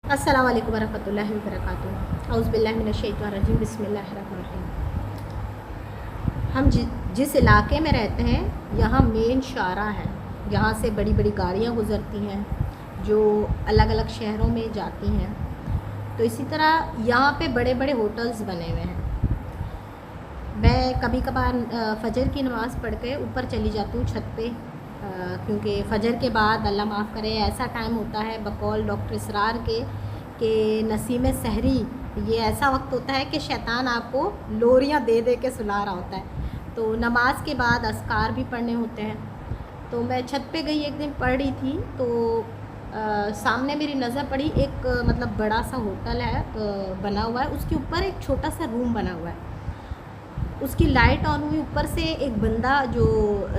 अस्सलाम वालेकुम वरहमतुल्लाहि वबरकातुहू। औज़ु बिल्लाहि मिनश्शैतानिर्रजीम, बिस्मिल्लाहिर्रहमानिर्रहीम। हम जिस इलाके में रहते हैं यहाँ मेन शारा है। यहाँ से बड़ी बड़ी गाड़ियाँ गुज़रती हैं जो अलग अलग शहरों में जाती हैं। तो इसी तरह यहाँ पे बड़े बड़े होटल्स बने हुए हैं। मैं कभी कभार फ़जर की नमाज़ पढ़ के ऊपर चली जाती हूँ छत पे, क्योंकि फ़जर के बाद अल्लाह माफ़ करे ऐसा टाइम होता है बकौल डॉक्टर इसरार के कि नसीम सहरी, ये ऐसा वक्त होता है कि शैतान आपको लोरियाँ दे दे के सुला रहा होता है। तो नमाज के बाद अस्कार भी पढ़ने होते हैं। तो मैं छत पे गई, एक दिन पढ़ रही थी तो सामने मेरी नज़र पड़ी एक मतलब बड़ा सा होटल है बना हुआ है, उसके ऊपर एक छोटा सा रूम बना हुआ है। उसकी लाइट ऑन हुई, ऊपर से एक बंदा जो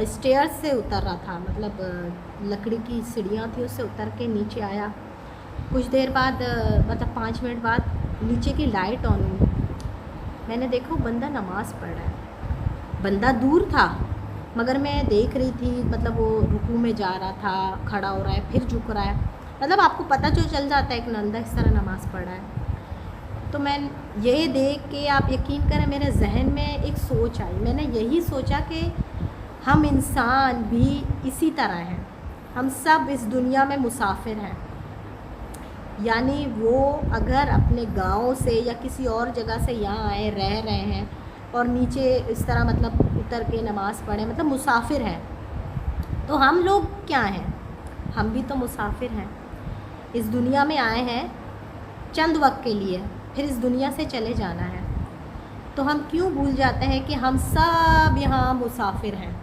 स्टेयर्स से उतर रहा था, मतलब लकड़ी की सीढ़ियाँ थी, उससे उतर के नीचे आया। कुछ देर बाद मतलब 5 मिनट बाद नीचे की लाइट ऑन हुई। मैंने देखा वो बंदा नमाज़ पढ़ रहा है। बंदा दूर था मगर मैं देख रही थी, मतलब वो रुकू में जा रहा था, खड़ा हो रहा है, फिर झुक रहा है। मतलब आपको पता जो चल जाता है कि बंदा इस तरह नमाज़ पढ़ रहा है। तो मैं ये देख के आप यकीन करें मेरे जहन में एक सोच आई। मैंने यही सोचा कि हम इंसान भी इसी तरह हैं, हम सब इस दुनिया में मुसाफिर हैं। यानी वो अगर अपने गांव से या किसी और जगह से यहाँ आए, रह रहे हैं और नीचे इस तरह मतलब उतर के नमाज़ पढ़ें, मतलब मुसाफिर हैं। तो हम लोग क्या हैं? हम भी तो मुसाफिर हैं। इस दुनिया में आए हैं चंद वक्त के लिए, फिर इस दुनिया से चले जाना है। तो हम क्यों भूल जाते हैं कि हम सब यहाँ मुसाफिर हैं,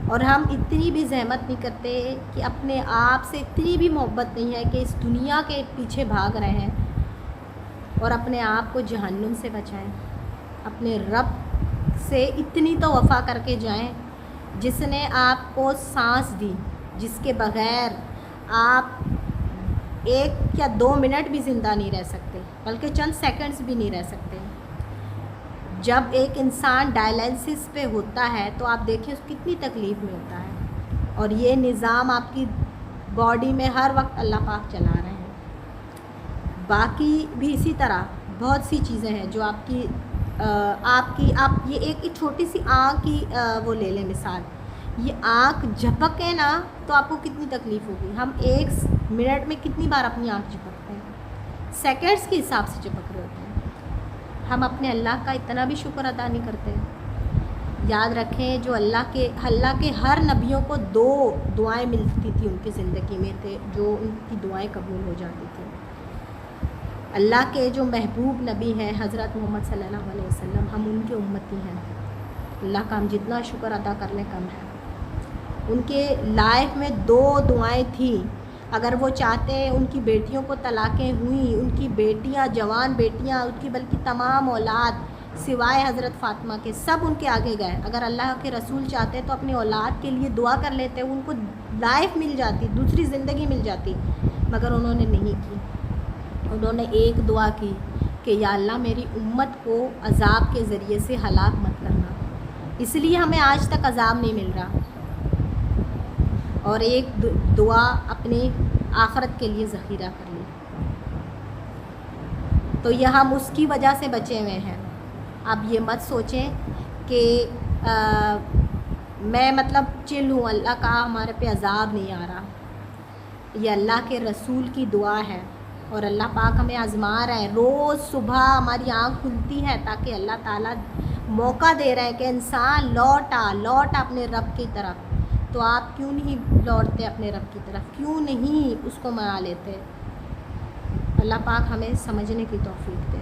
और हम इतनी भी ज़हमत नहीं करते कि अपने आप से इतनी भी मोहब्बत नहीं है कि इस दुनिया के पीछे भाग रहे हैं और अपने आप को जहन्नुम से बचाएं। अपने रब से इतनी तो वफ़ा करके जाएं जिसने आपको सांस दी, जिसके बग़ैर आप 1 या 2 मिनट भी ज़िंदा नहीं रह सकते, बल्कि चंद सेकंड्स भी नहीं रह सकते। जब एक इंसान डायलिसिस पे होता है तो आप देखिए उसको कितनी तकलीफ़ में होता है, और ये निज़ाम आपकी बॉडी में हर वक्त अल्लाह पाक चला रहे हैं। बाकी भी इसी तरह बहुत सी चीज़ें हैं जो आप ये एक छोटी सी आँख की वो ले लें मिसाल। ये आँख झपके ना तो आपको कितनी तकलीफ़ होगी। हम 1 मिनट में कितनी बार अपनी आँख झपकते हैं, सेकंड्स के हिसाब से झपक रहे होते हैं। हम अपने अल्लाह का इतना भी शुक्र अदा नहीं करते। याद रखें जो अल्लाह के हर नबियों को 2 दुआएं मिलती थी उनकी ज़िंदगी में, थे जो उनकी दुआएं कबूल हो जाती थी। अल्लाह के जो महबूब नबी हैं हज़रत मोहम्मद सल्लल्लाहु अलैहि वसल्लम, हम उनके उम्मती हैं। अल्लाह का हम जितना शुक्र अदा कर लें कम है। उनके लाइफ में 2 दुआएं थी। अगर वो चाहते उनकी बेटियों को तलाक़ें हुई, उनकी बेटियां, जवान बेटियां, उनकी बल्कि तमाम औलाद सिवाय हज़रत फ़ातिमा के सब उनके आगे गए। अगर अल्लाह के रसूल चाहते तो अपनी औलाद के लिए दुआ कर लेते, उनको लाइफ मिल जाती, दूसरी ज़िंदगी मिल जाती, मगर उन्होंने नहीं की। उन्होंने एक दुआ की कि या अल्लाह मेरी उम्मत को अज़ाब के ज़रिए से हलाक मत करना। इसलिए हमें आज तक अज़ाब नहीं मिल रहा। और एक दुआ अपनी आखरत के लिए ज़ख़ीरा कर ली, तो यह हम उसकी वजह से बचे हुए हैं। अब ये मत सोचें कि मैं मतलब चिल हूँ, अल्लाह का हमारे पे अज़ाब नहीं आ रहा। ये अल्लाह के रसूल की दुआ है, और अल्लाह पाक हमें आज़मा रहा है। रोज़ सुबह हमारी आँख खुलती है ताकि अल्लाह ताला मौका दे रहे हैं कि इंसान लौट अपने रब की तरफ। तो आप क्यों नहीं लौटते अपने रब की तरफ, क्यों नहीं उसको मना लेते? अल्लाह पाक हमें समझने की तौफीक दे।